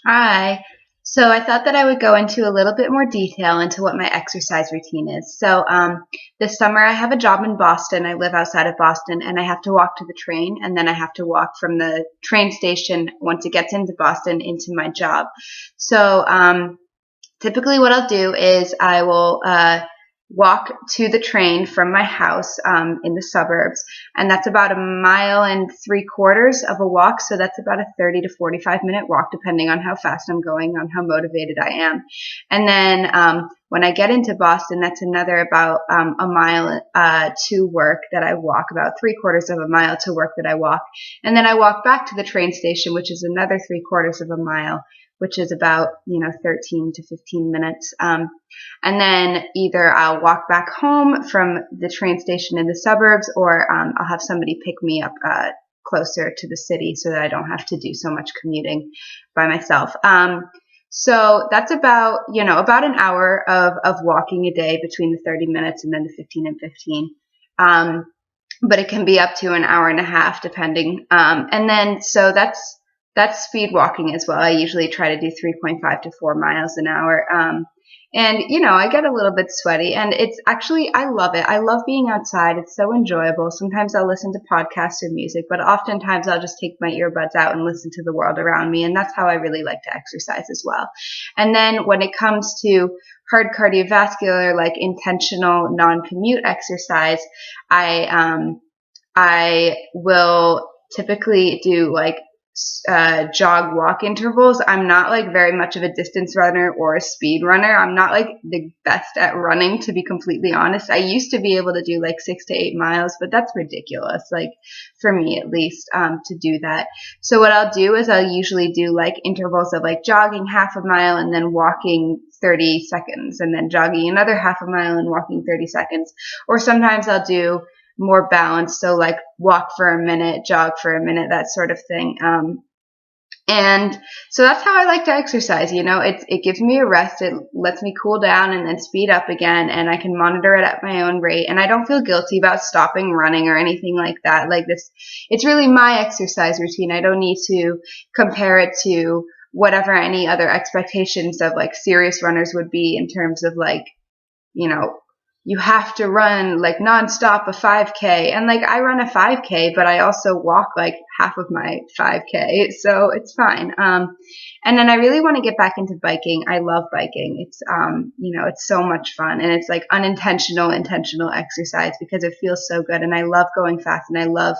Hi. So I thought that I would go into a little bit more detail into what my exercise routine is. This summer I have a job in Boston. I live outside of Boston, and I have to walk to the train, and then I have to walk from the train station once it gets into Boston into my job. So typically what I'll do is I will walk to the train from my house in the suburbs, and that's about 1.75 miles of a walk. So that's about a 30 to 45-minute walk, depending on how fast I'm going, on how motivated I am. And then when I get into Boston, that's another about a mile to work that I walk, about 3/4 of a mile to work that I walk. And then I walk back to the train station, which is another 3/4 of a mile, which is about 13 to 15 minutes. And then either I'll walk back home from the train station in the suburbs, or I'll have somebody pick me up closer to the city so that I don't have to do so much commuting by myself. So that's about an hour of walking a day, between the 30 minutes and then the 15 and 15. But it can be up to an hour and a half depending. And then so that's speed walking as well. I usually try to do 3.5 to 4 miles an hour. And I get a little bit sweaty, and it's actually, I love it. I love being outside. It's so enjoyable. Sometimes I'll listen to podcasts or music, but oftentimes I'll just take my earbuds out and listen to the world around me. And that's how I really like to exercise as well. And then when it comes to hard cardiovascular, like intentional non-commute exercise, I will typically do like jog walk intervals. I'm not like very much of a distance runner or a speed runner. I'm not like the best at running, to be completely honest. I used to be able to do like 6 to 8 miles, but that's ridiculous, like for me at least, to do that. So what I'll do is I'll usually do like intervals of like jogging half a mile and then walking 30 seconds, and then jogging another half a mile and walking 30 seconds. Or sometimes I'll do more balanced, so like walk for a minute, jog for a minute, that sort of thing. And so that's how I like to exercise. It gives me a rest. It lets me cool down and then speed up again, and I can monitor it at my own rate. And I don't feel guilty about stopping running or anything like that. Like this, it's really my exercise routine. I don't need to compare it to whatever any other expectations of like serious runners would be, in terms of like, you have to run like nonstop a 5K. And like I run a 5K, but I also walk like half of my 5K. So it's fine. And then I really want to get back into biking. I love biking. It's so much fun, and it's like intentional exercise because it feels so good. And I love going fast, and I love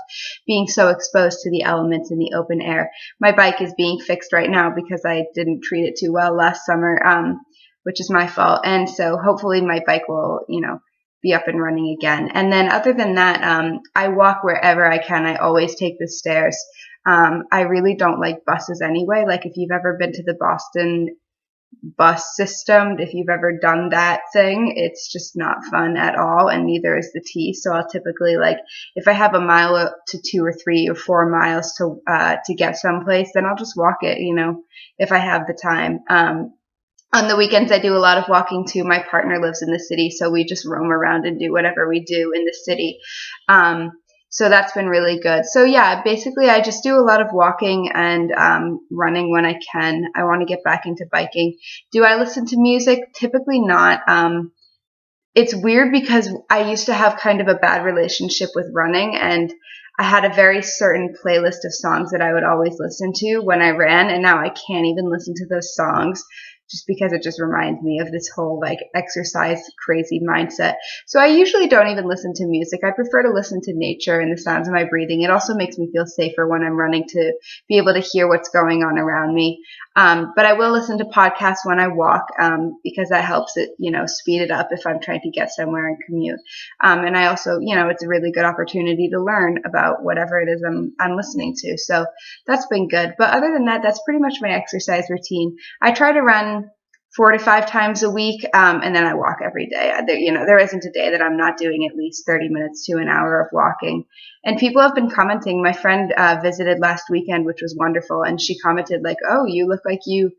being so exposed to the elements in the open air. My bike is being fixed right now because I didn't treat it too well last summer. Which is my fault. And so hopefully my bike will, be up and running again. And then other than that, I walk wherever I can. I always take the stairs. I really don't like buses anyway. Like if you've ever been to the Boston bus system, if you've ever done that thing, it's just not fun at all, and neither is the T. So I'll typically, like, if I have a mile to 2 or 3 or 4 miles to get someplace, then I'll just walk it, if I have the time. On the weekends, I do a lot of walking too. My partner lives in the city, so we just roam around and do whatever we do in the city. So that's been really good. So yeah, basically I just do a lot of walking and running when I can. I want to get back into biking. Do I listen to music? Typically not. It's weird because I used to have kind of a bad relationship with running, and I had a very certain playlist of songs that I would always listen to when I ran, and now I can't even listen to those songs, just because it just reminds me of this whole like exercise crazy mindset. So I usually don't even listen to music. I prefer to listen to nature and the sounds of my breathing. It also makes me feel safer when I'm running, to be able to hear what's going on around me. But I will listen to podcasts when I walk, because that helps it, speed it up if I'm trying to get somewhere and commute. And I also, it's a really good opportunity to learn about whatever it is I'm listening to. So that's been good. But other than that, that's pretty much my exercise routine. I try to run 4 to 5 times a week, and then I walk every day. There isn't a day that I'm not doing at least 30 minutes to an hour of walking. And people have been commenting. My friend visited last weekend, which was wonderful, and she commented like, "Oh, you look like you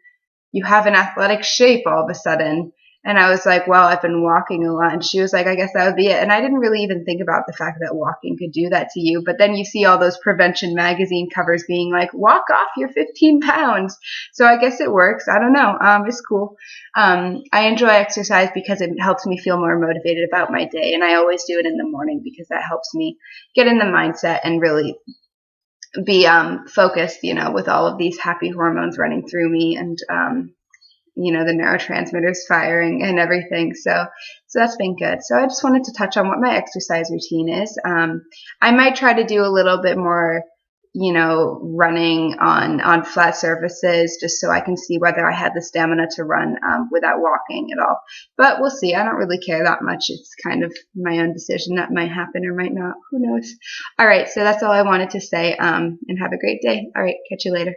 have an athletic shape all of a sudden." And I was like, well, I've been walking a lot. And she was like, I guess that would be it. And I didn't really even think about the fact that walking could do that to you. But then you see all those prevention magazine covers being like, walk off your 15 pounds. So I guess it works. I don't know. It's cool. I enjoy exercise because it helps me feel more motivated about my day. And I always do it in the morning because that helps me get in the mindset and really be focused, with all of these happy hormones running through me and the neurotransmitters firing and everything. So that's been good. So I just wanted to touch on what my exercise routine is. I might try to do a little bit more, running on flat surfaces just so I can see whether I had the stamina to run without walking at all. But we'll see. I don't really care that much. It's kind of my own decision. That might happen or might not. Who knows? All right. So that's all I wanted to say. And have a great day. All right. Catch you later.